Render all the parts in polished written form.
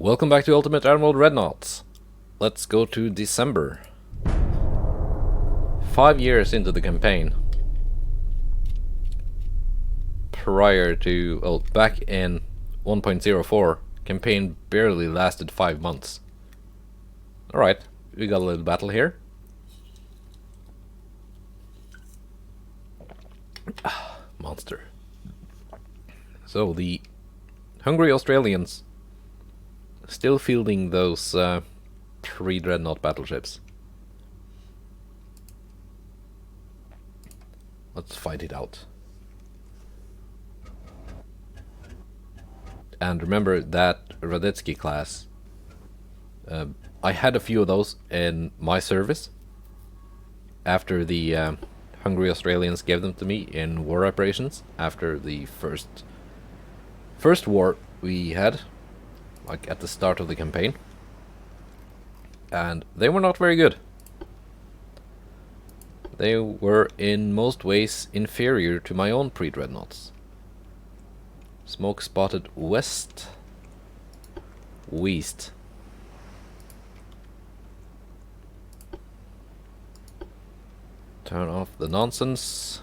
Welcome back to Ultimate Admiral Dreadnoughts. Let's go to December. 5 years into the campaign. Prior to, well, back in 1.04, campaign barely lasted 5 months. Alright, we got a little battle here. Monster. So the hungry Australians still fielding those 3 Dreadnought battleships. Let's fight it out. And remember that Radetzky class. I had a few of those in my service after the hungry Australians gave them to me in war operations after the first war we had, like at the start of the campaign, and they were not very good. They were in most ways inferior to my own pre-dreadnoughts. Smoke spotted west. Turn off the nonsense.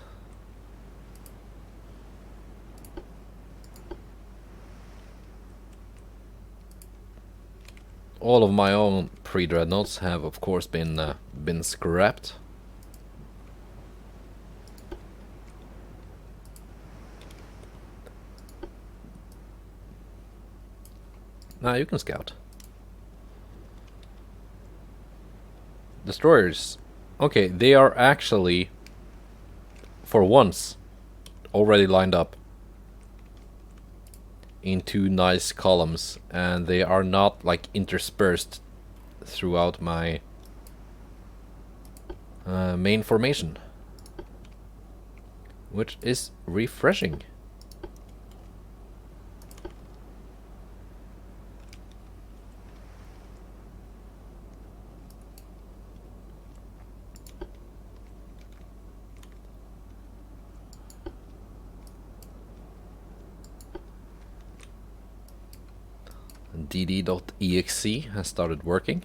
All of my own pre-dreadnoughts have, of course, been scrapped. Now you can scout. Destroyers. Okay, they are actually, for once, already lined up into nice columns, and they are not like interspersed throughout my main formation, which is refreshing. dd.exe has started working.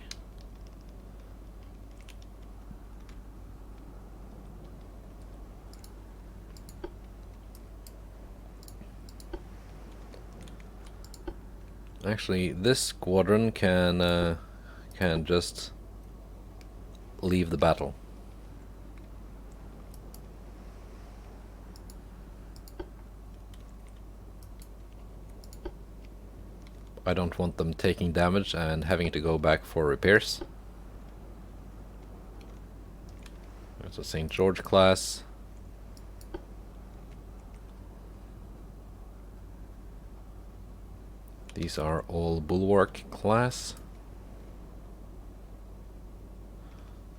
Actually, this squadron can just leave the battle. I don't want them taking damage and having to go back for repairs. There's a St. George class. These are all Bulwark class.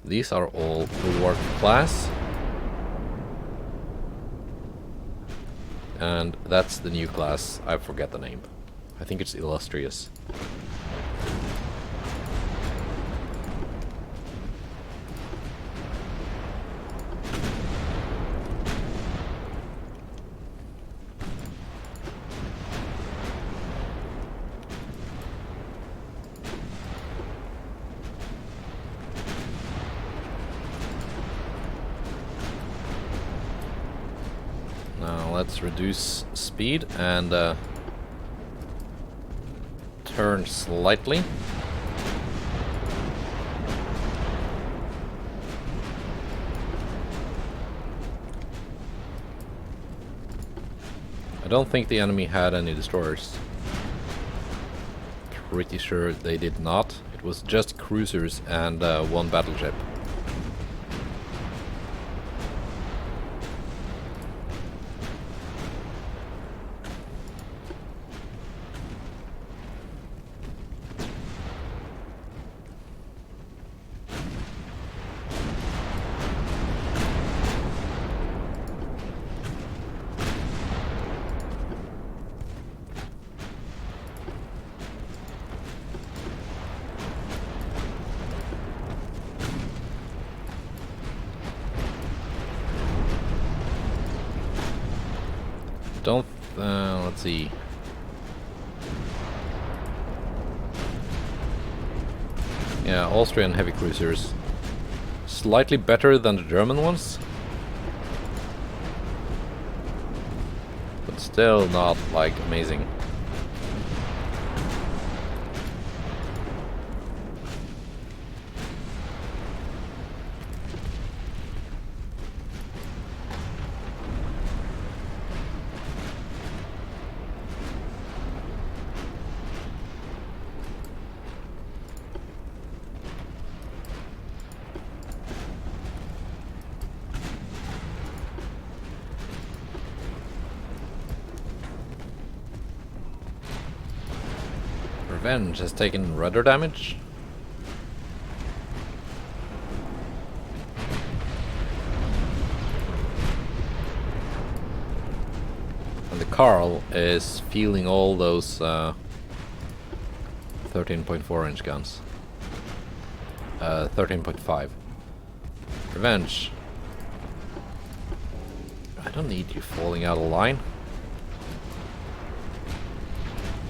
These are all Bulwark class. And that's the new class. I forget the name. I think it's Illustrious. Now let's reduce speed and turn slightly. I don't think the enemy had any destroyers. Pretty sure they did not. It was just cruisers and 1 battleship. Don't, let's see. Yeah, Austrian heavy cruisers. Slightly better than the German ones. But still not, like, amazing. Revenge has taken rudder damage. And the Carl is feeling all those 13.4 inch guns. 13.5. Revenge. I don't need you falling out of line.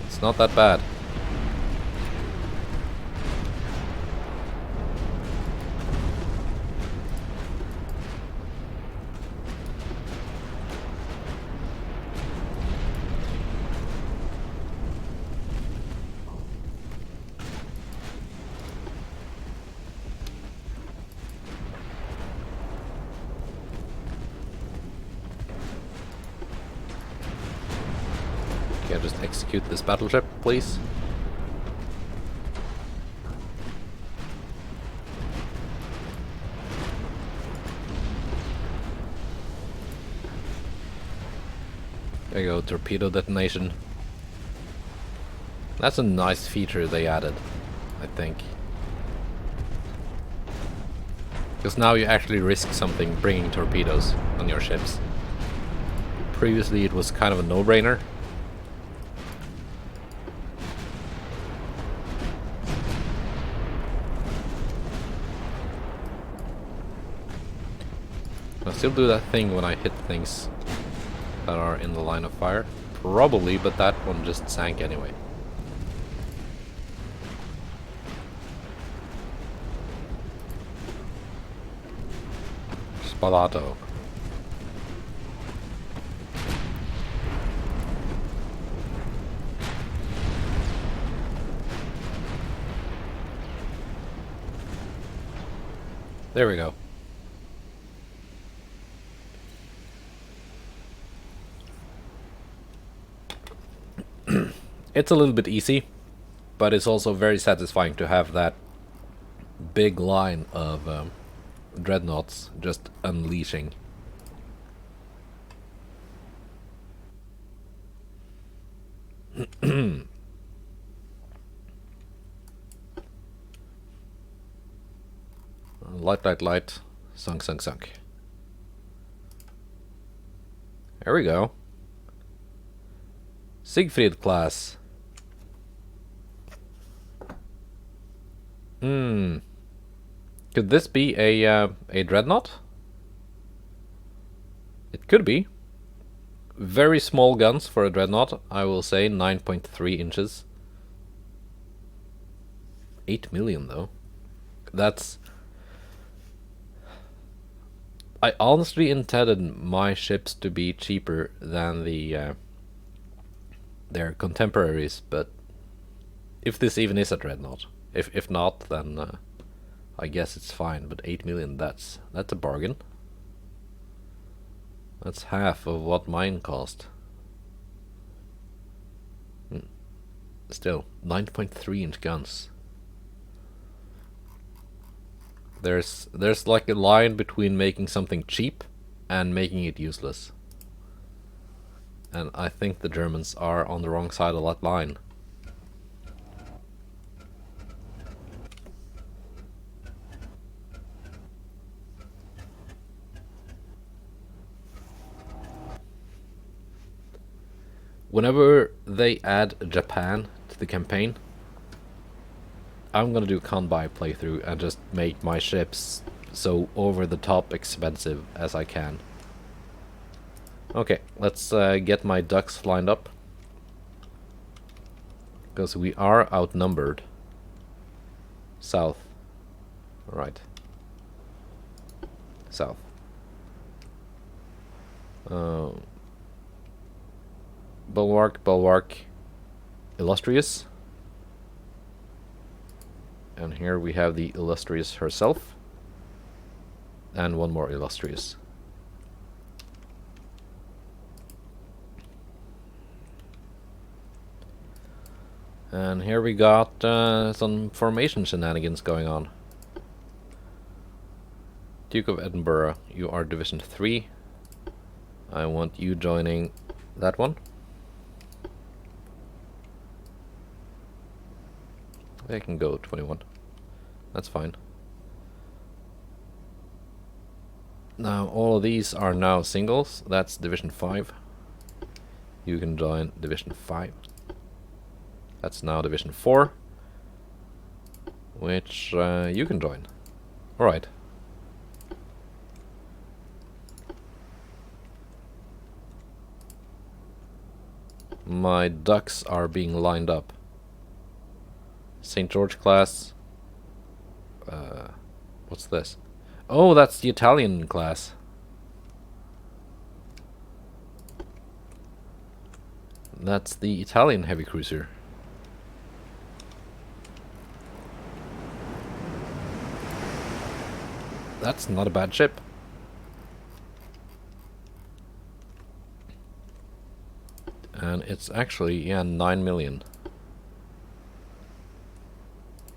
It's not that bad. Okay, just execute this battleship, please. There you go, torpedo detonation. That's a nice feature they added, I think. Because now you actually risk something bringing torpedoes on your ships. Previously it was kind of a no-brainer. I still do that thing when I hit things that are in the line of fire. Probably, but that one just sank anyway. Spalato. There we go. It's a little bit easy, but it's also very satisfying to have that big line of dreadnoughts just unleashing. Light, light, light. Sunk, sunk, sunk. There we go. Siegfried class. Could this be a dreadnought? It could be. Very small guns for a dreadnought, I will say, 9.3 inches. 8 million though. That's... I honestly intended my ships to be cheaper than their contemporaries, but if this even is a dreadnought. If not, then I guess it's fine, but 8 million, that's a bargain. That's half of what mine cost. Still, 9.3 inch guns. There's like a line between making something cheap and making it useless. And I think the Germans are on the wrong side of that line. Whenever they add Japan to the campaign, I'm gonna do a Kanbai playthrough and just make my ships so over the top expensive as I can. Okay, let's get my ducks lined up, because we are outnumbered south. Right. South. Bulwark, Bulwark, Illustrious. And here we have the Illustrious herself. And one more Illustrious. And here we got some formation shenanigans going on. Duke of Edinburgh, you are Division 3. I want you joining that one. They can go 21. That's fine. Now all of these are now singles. That's Division 5. You can join Division 5. That's now Division 4. Which you can join. Alright. My ducks are being lined up. St. George class. What's this? Oh, that's the Italian class. That's the Italian heavy cruiser. That's not a bad ship. And it's actually, yeah, 9 million.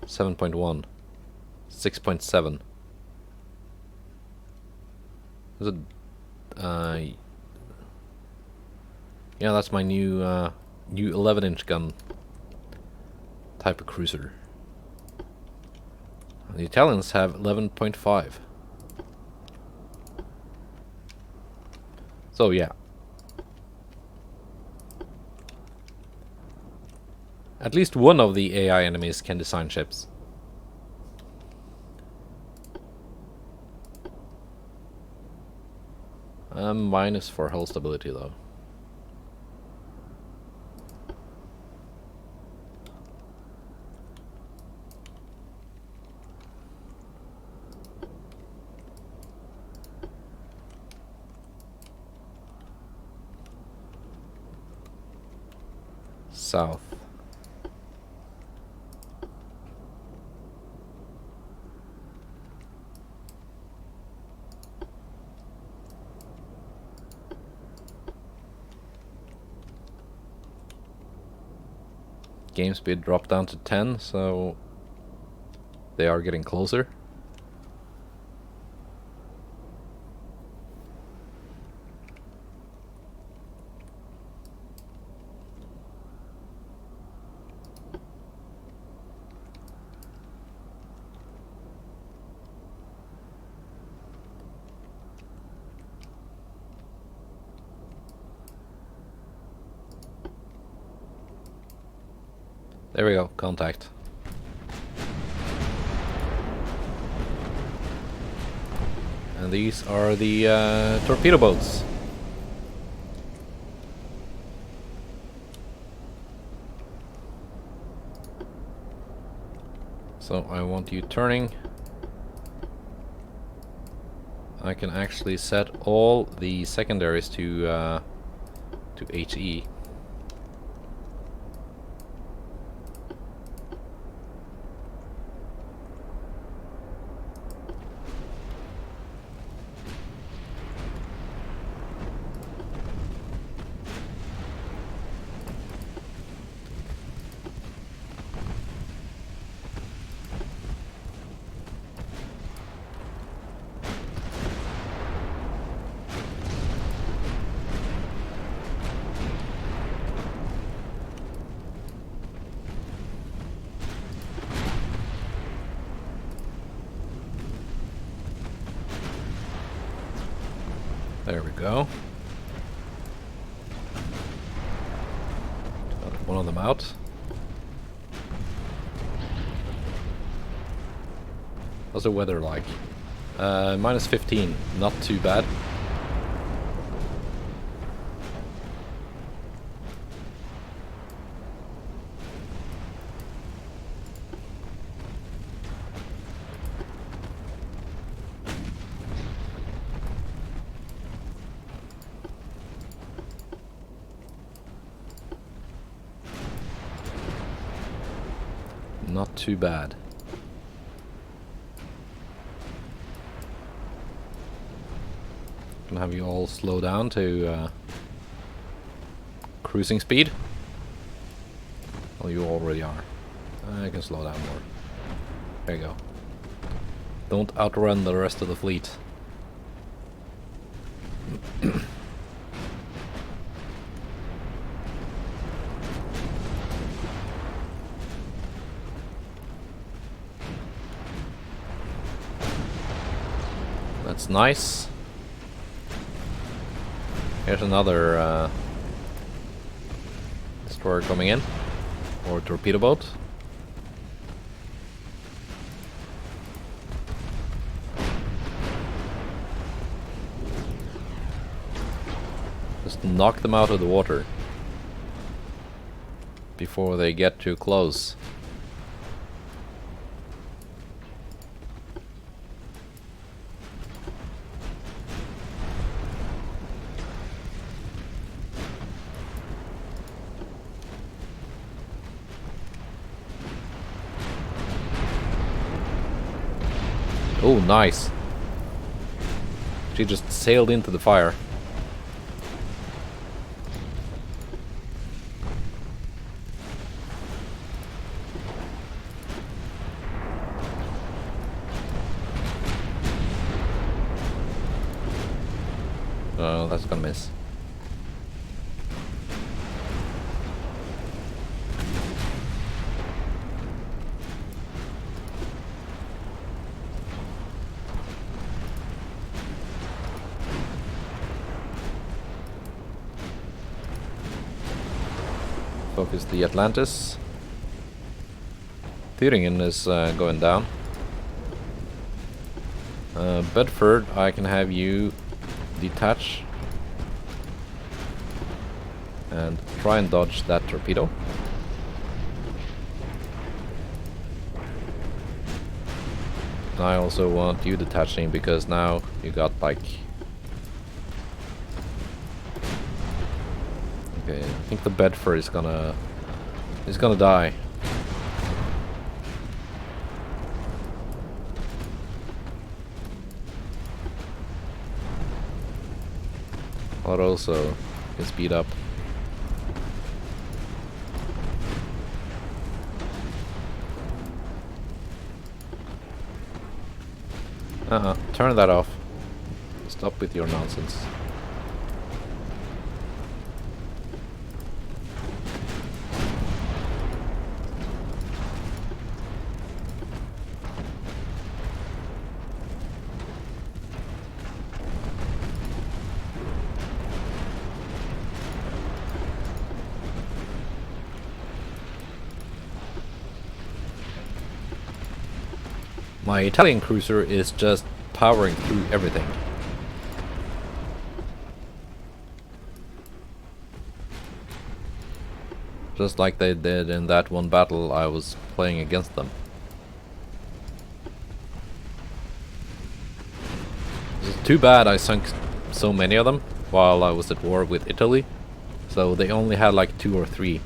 7.1. 6.7. Is it? Yeah, that's my new 11-inch gun type of cruiser. The Italians have 11.5. So yeah. At least one of the AI enemies can design ships. Minus for hull stability though. South. Game speed dropped down to 10, so they are getting closer. There we go, contact. And these are the torpedo boats. So I want you turning. I can actually set all the secondaries to HE. There we go. Got one of them out. How's the weather like? Minus 15, not too bad. Not too bad. Can have you all slow down to cruising speed. Well, you already are. I can slow down more. There you go. Don't outrun the rest of the fleet. That's nice. Here's another destroyer coming in, or torpedo boat. Just knock them out of the water before they get too close. Oh, nice. She just sailed into the fire. Oh, that's gonna miss. Focus the Atlantis. Thüringen is going down. Bedford, I can have you detach and try and dodge that torpedo. I also want you detaching because now you got like... Okay, I think the Bedford is gonna die. But also can speed up. Turn that off. Stop with your nonsense. My Italian cruiser is just powering through everything. Just like they did in that one battle I was playing against them. It's too bad I sunk so many of them while I was at war with Italy. So they only had like 2 or 3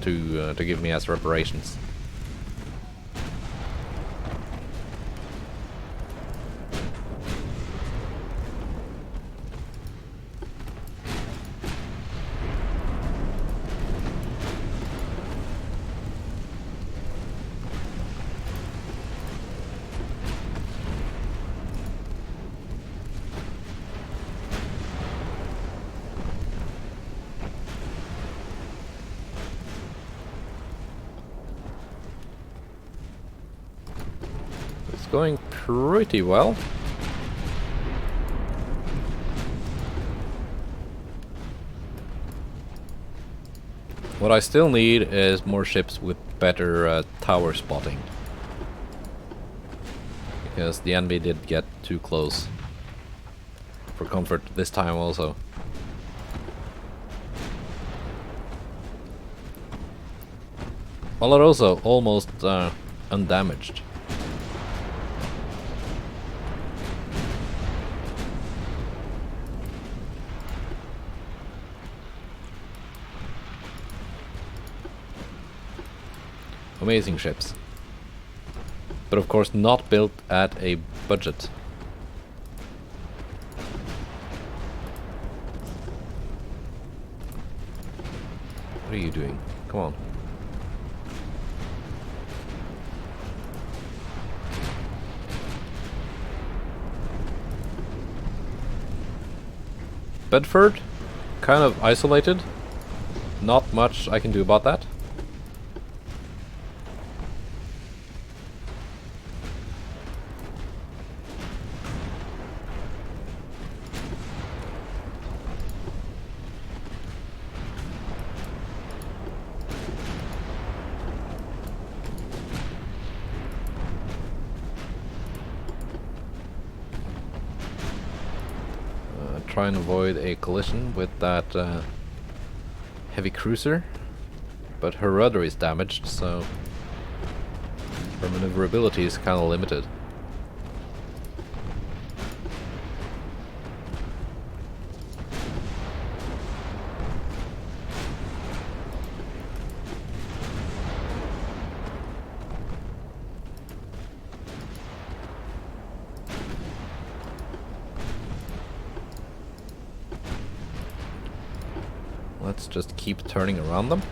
to give me as reparations. Going pretty well. What I still need is more ships with better tower spotting. Because the enemy did get too close for comfort this time also. Oloroso almost undamaged. Amazing ships. but of course not built at a budget. What are you doing? Come on. Bedford, kind of isolated. Not much I can do about that. Try and avoid a collision with that heavy cruiser, but her rudder is damaged, so her maneuverability is kind of limited. Let's just keep turning around them.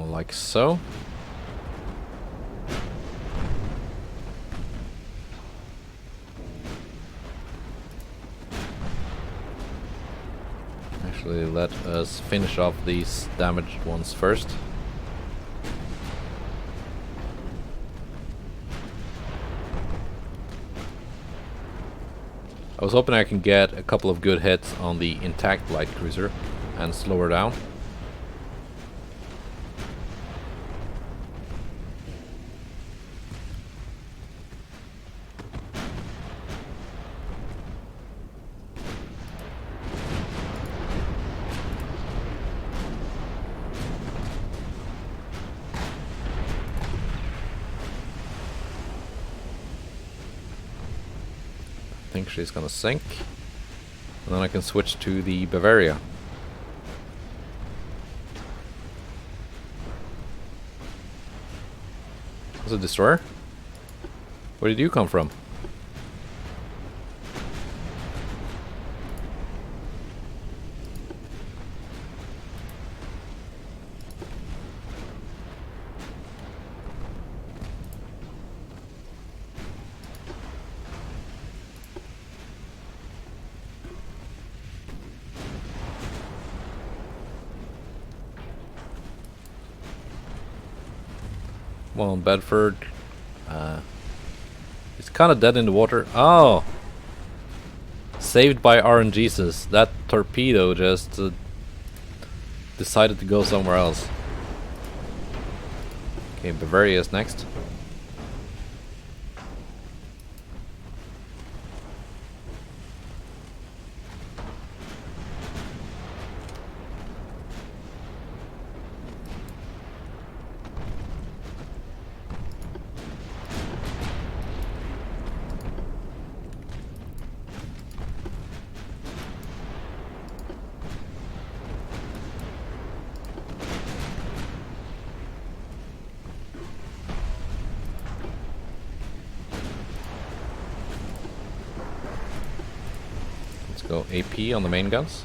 Like so. Actually, let us finish off these damaged ones first. I was hoping I can get a couple of good hits on the intact light cruiser and slow her down. I think she's gonna sink, and then I can switch to the Bavaria. Is it a destroyer? Where did you come from? Well, Bedford, it's kind of dead in the water. Oh! Saved by RNGesus. That torpedo just decided to go somewhere else. Okay, Bavaria is next. Go AP on the main guns.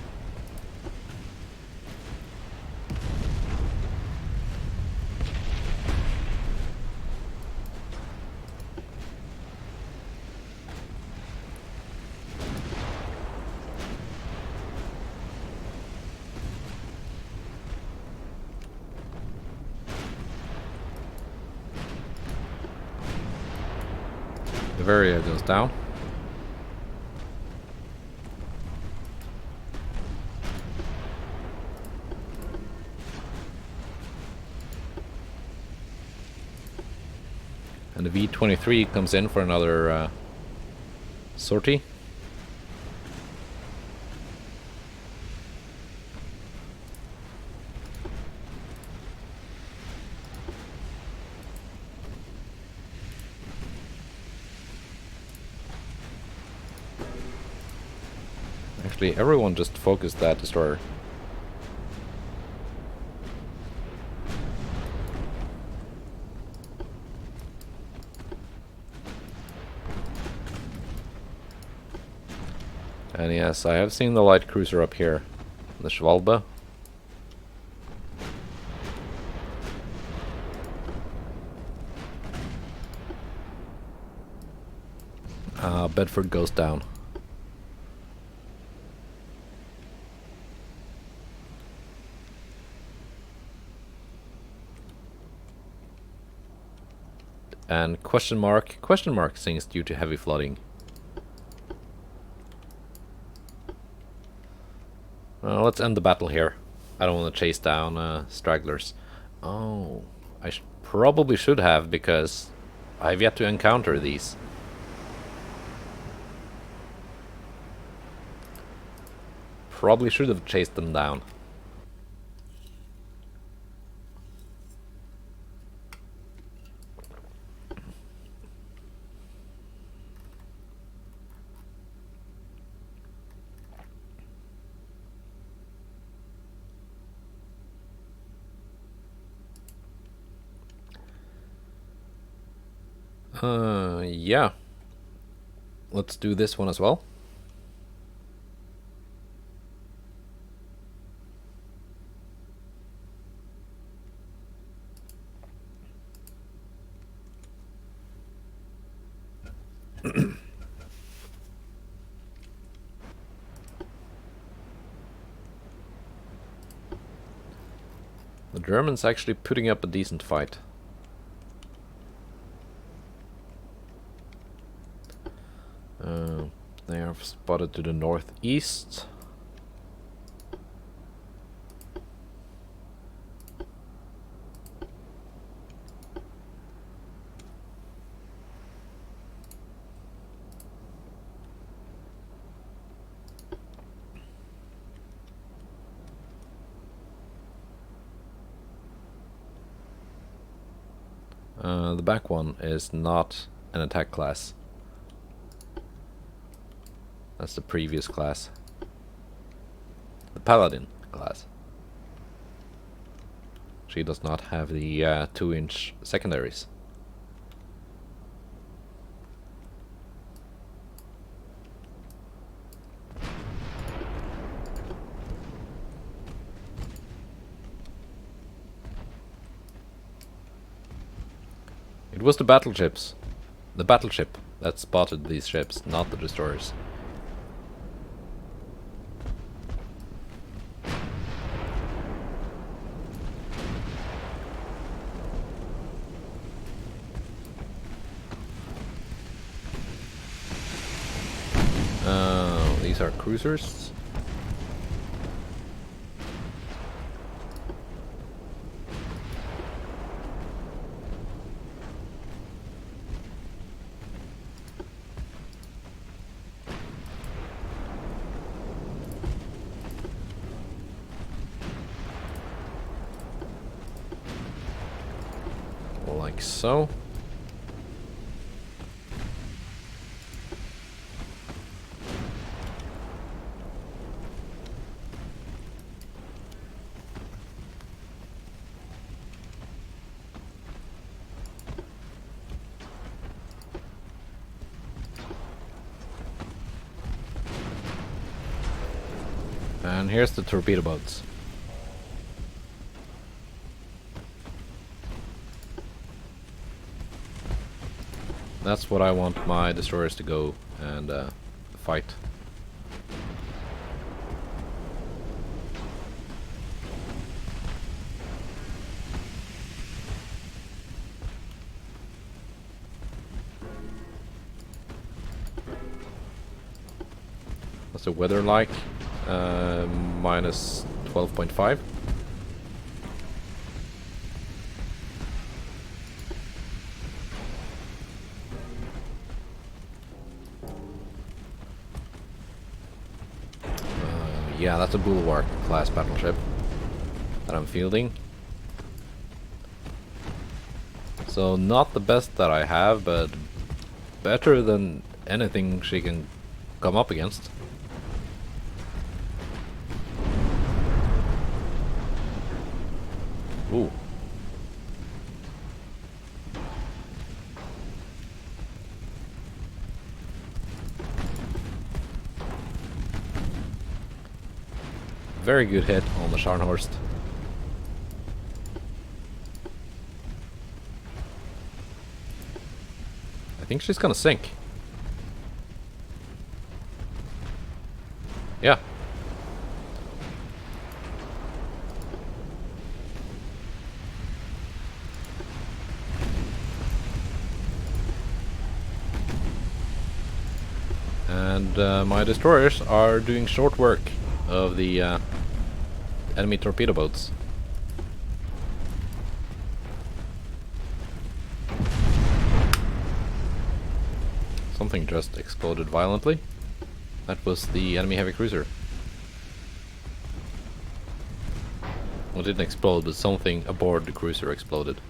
Bavaria goes down. And the V-23 comes in for another sortie. Actually, everyone just focused that destroyer. And yes, I have seen the light cruiser up here. The Schwalbe. Bedford goes down. And question mark sinks due to heavy flooding. Let's end the battle here. I don't want to chase down stragglers. Oh, I probably should have, because I've yet to encounter these. Probably should have chased them down. Yeah. Let's do this one as well. The Germans actually putting up a decent fight. They are spotted to the northeast. The back one is not an attack class. That's the previous class. The Paladin class. She does not have the 2-inch secondaries. It was the battleships. The battleship that spotted these ships, not the destroyers. These are cruisers. Like so. And here's the torpedo boats. That's what I want my destroyers to go and fight. What's the weather like? Minus 12.5. Yeah, that's a Bulwark class battleship that I'm fielding. So not the best that I have, but better than anything she can come up against. Ooh. Very good hit on the Scharnhorst. I think she's gonna sink. Yeah. And my destroyers are doing short work of the enemy torpedo boats. Something just exploded violently. That was the enemy heavy cruiser. Well, it didn't explode, but something aboard the cruiser exploded.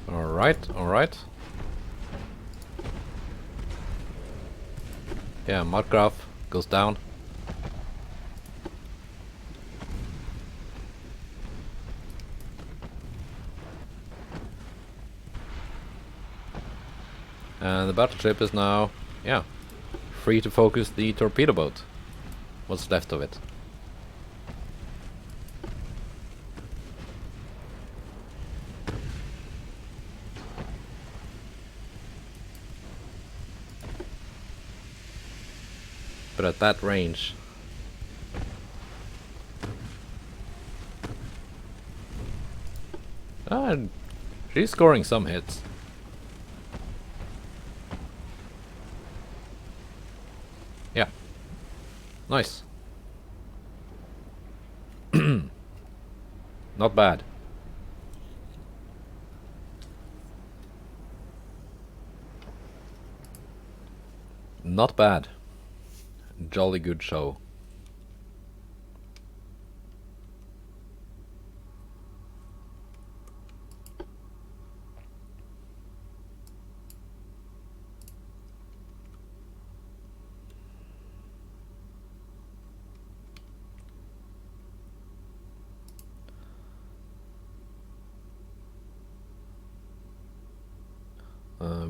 Alright, alright. Yeah, Mudgraf goes down. And the battleship is now, yeah, free to focus the torpedo boat. What's left of it. But at that range, she's scoring some hits. Yeah, nice. Not bad. Not bad. Jolly good show.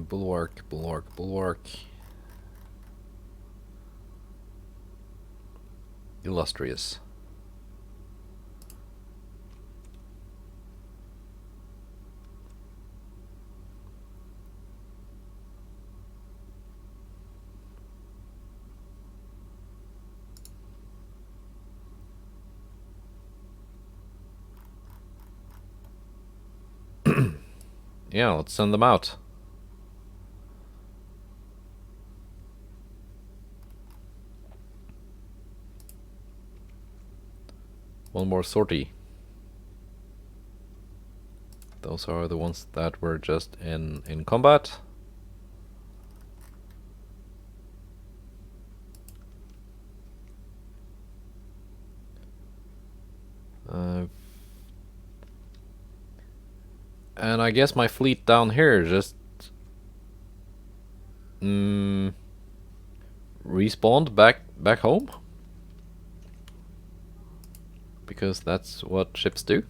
Bulwark, Bulwark, Bulwark. Illustrious. Yeah, let's send them out. One more sortie. Those are the ones that were just in combat. And I guess my fleet down here just respawned back home, because that's what ships do.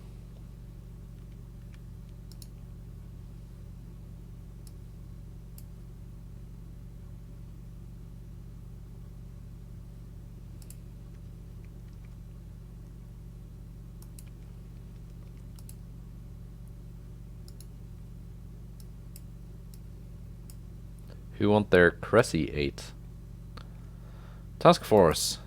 Who want their Cressy 8? Task Force.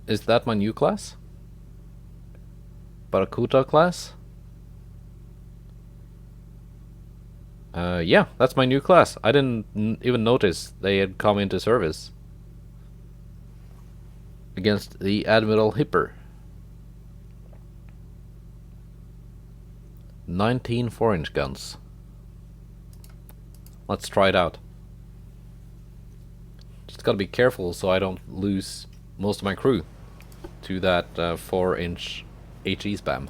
Is that my new class? Barracuda class? Yeah, that's my new class. I didn't even notice they had come into service against the Admiral Hipper. 19 4-inch guns. Let's try it out. Just gotta be careful so I don't lose most of my crew to that 4-inch HE spam.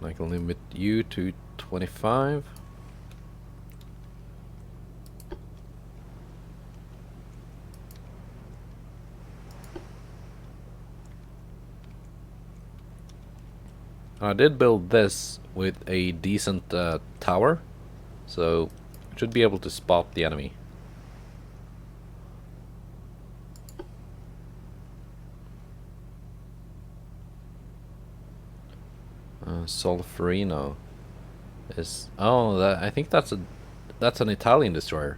I can limit you to 25. I did build this with a decent tower, so I should be able to spot the enemy. Solferino is I think that's an Italian destroyer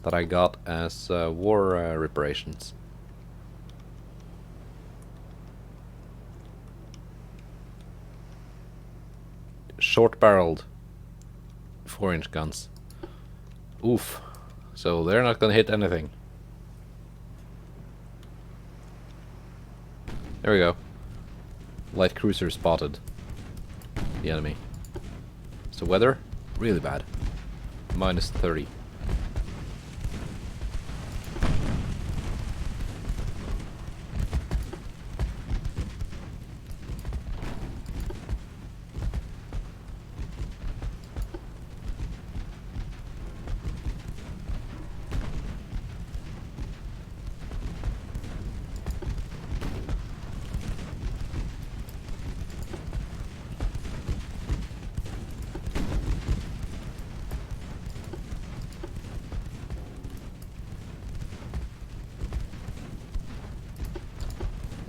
that I got as war reparations. Short-barreled 4-inch guns. Oof. So they're not gonna hit anything. There we go. Light cruiser spotted the enemy. So weather, really bad. Minus 30.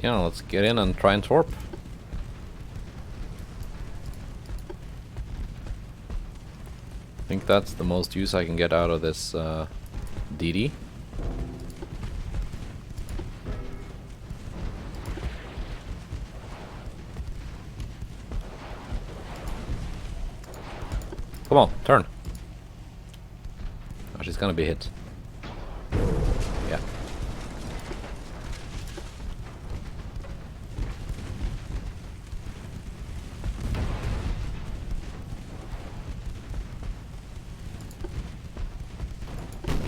Yeah, let's get in and try and torp. I think that's the most use I can get out of this DD. Come on, turn. Oh, she's gonna be hit. Yeah.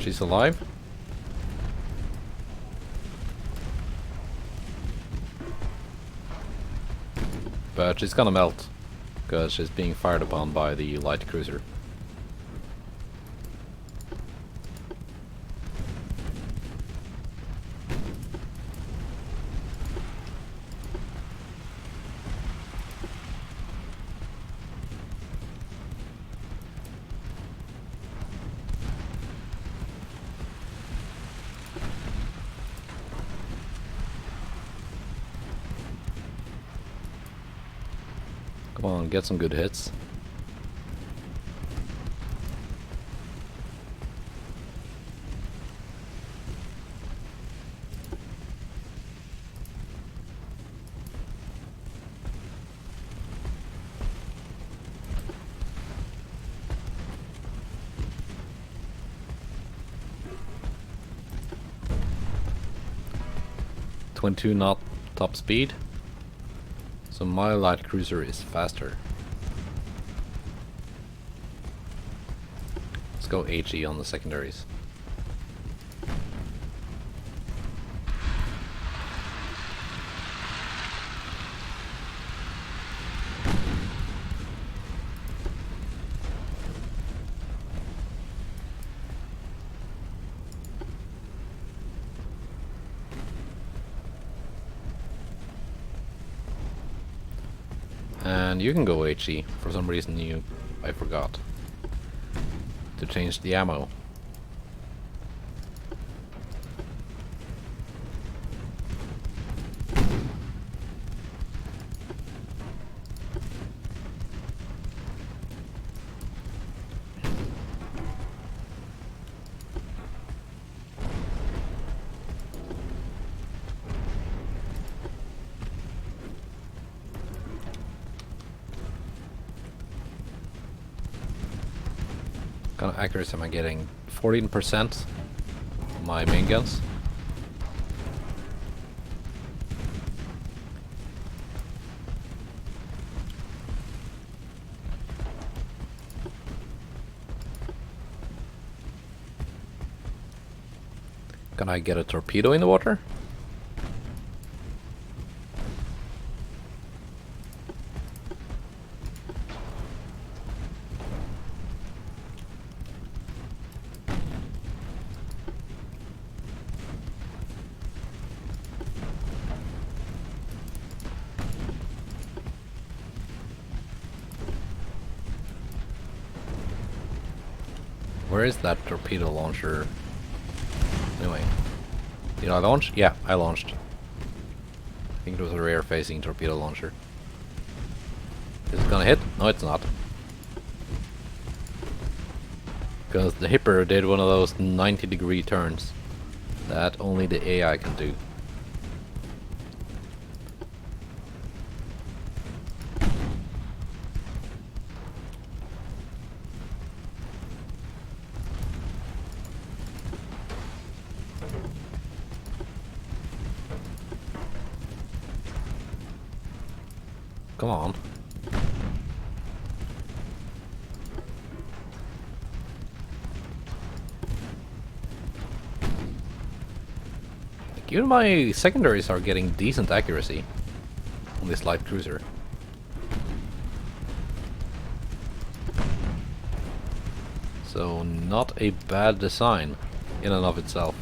She's alive. But she's gonna melt because she's being fired upon by the light cruiser. Come on, get some good hits. .22 knot top speed. So my light cruiser is faster. Let's go HE on the secondaries. And you can go HE. For some reason I forgot to change the ammo. Kind of accuracy am I getting? 14% my main guns. Can I get a torpedo in the water? Where is that torpedo launcher? Anyway. Did I launch? Yeah, I launched. I think it was a rear facing torpedo launcher. Is it gonna hit? No, it's not. Because the Hipper did one of those 90-degree turns that only the AI can do. Come on. Like, even my secondaries are getting decent accuracy on this light cruiser. So not a bad design in and of itself.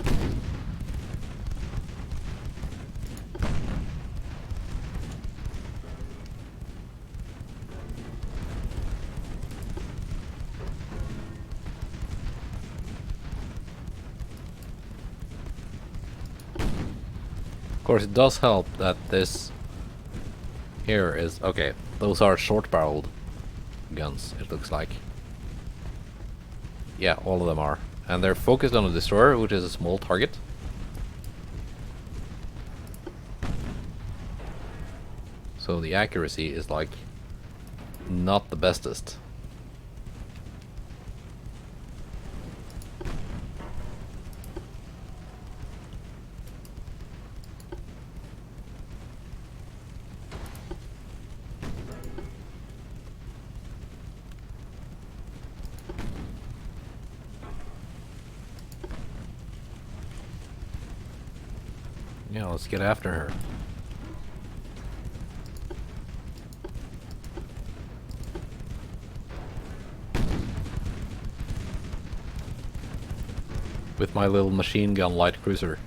Of course, it does help that this here is okay. Those are short-barreled guns, it looks like. Yeah, all of them are. And they're focused on a destroyer, which is a small target. So the accuracy is like not the bestest. Yeah, let's get after her. With my little machine gun light cruiser.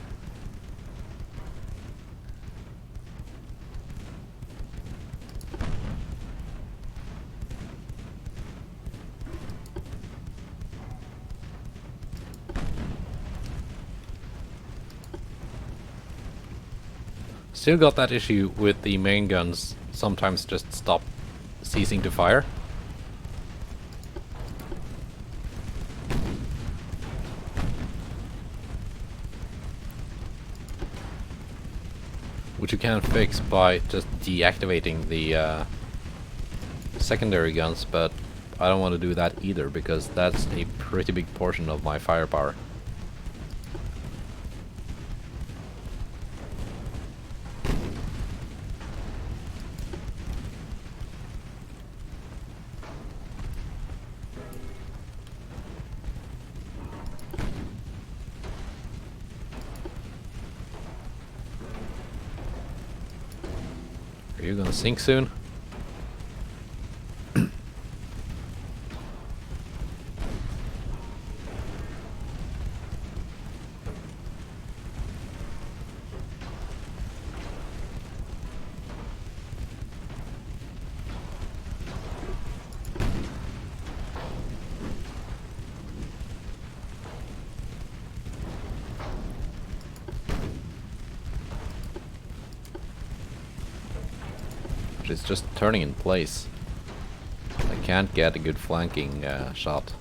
Still got that issue with the main guns sometimes just stop ceasing to fire. Which you can fix by just deactivating the secondary guns, but I don't want to do that either because that's a pretty big portion of my firepower. Are you gonna sink soon? It's just turning in place. I can't get a good flanking shot.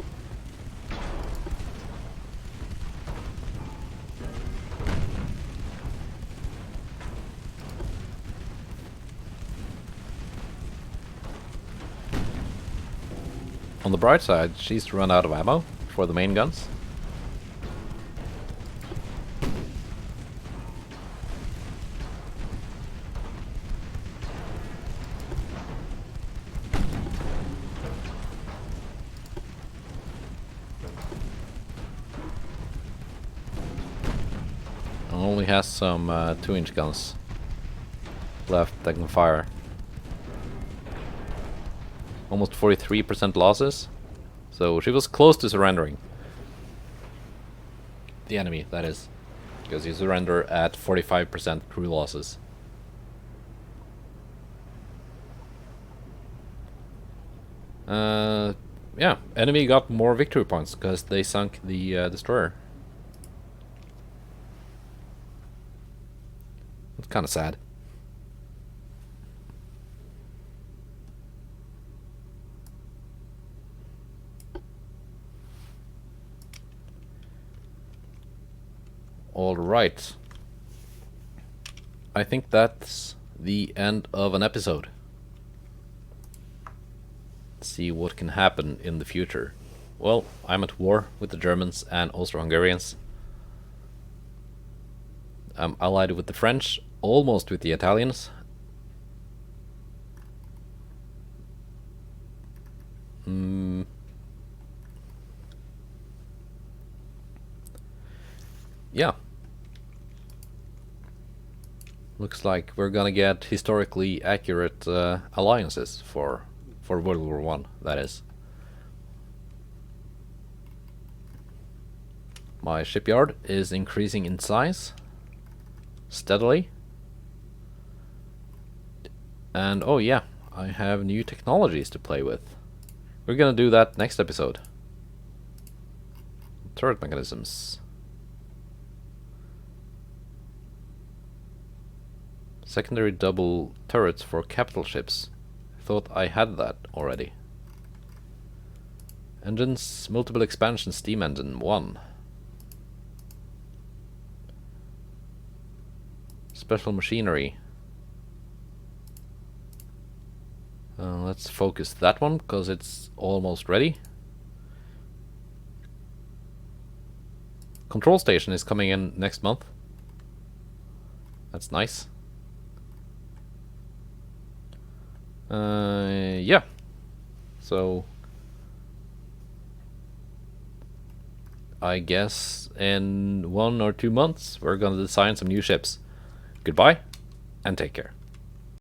On the bright side, she's run out of ammo. for the main guns. Only has some 2-inch guns left that can fire. Almost 43% losses. So she was close to surrendering. The enemy, that is. Because you surrender at 45% crew losses. Yeah, enemy got more victory points because they sunk the destroyer. It's kind of sad. All right. I think that's the end of an episode. Let's see what can happen in the future. Well, I'm at war with the Germans and Austro-Hungarians. I'm allied with the French, almost with the Italians. Yeah. Looks like we're gonna get historically accurate alliances for World War I, that is. My shipyard is increasing in size steadily. And oh yeah, I have new technologies to play with. We're gonna do that next episode. Turret mechanisms. Secondary double turrets for capital ships. Thought I had that already. Engines, multiple expansion steam engine 1. Special machinery. Let's focus that one because it's almost ready. Control station is coming in next month. That's nice. Yeah. So I guess in 1 or 2 months we're gonna design some new ships. Goodbye and take care.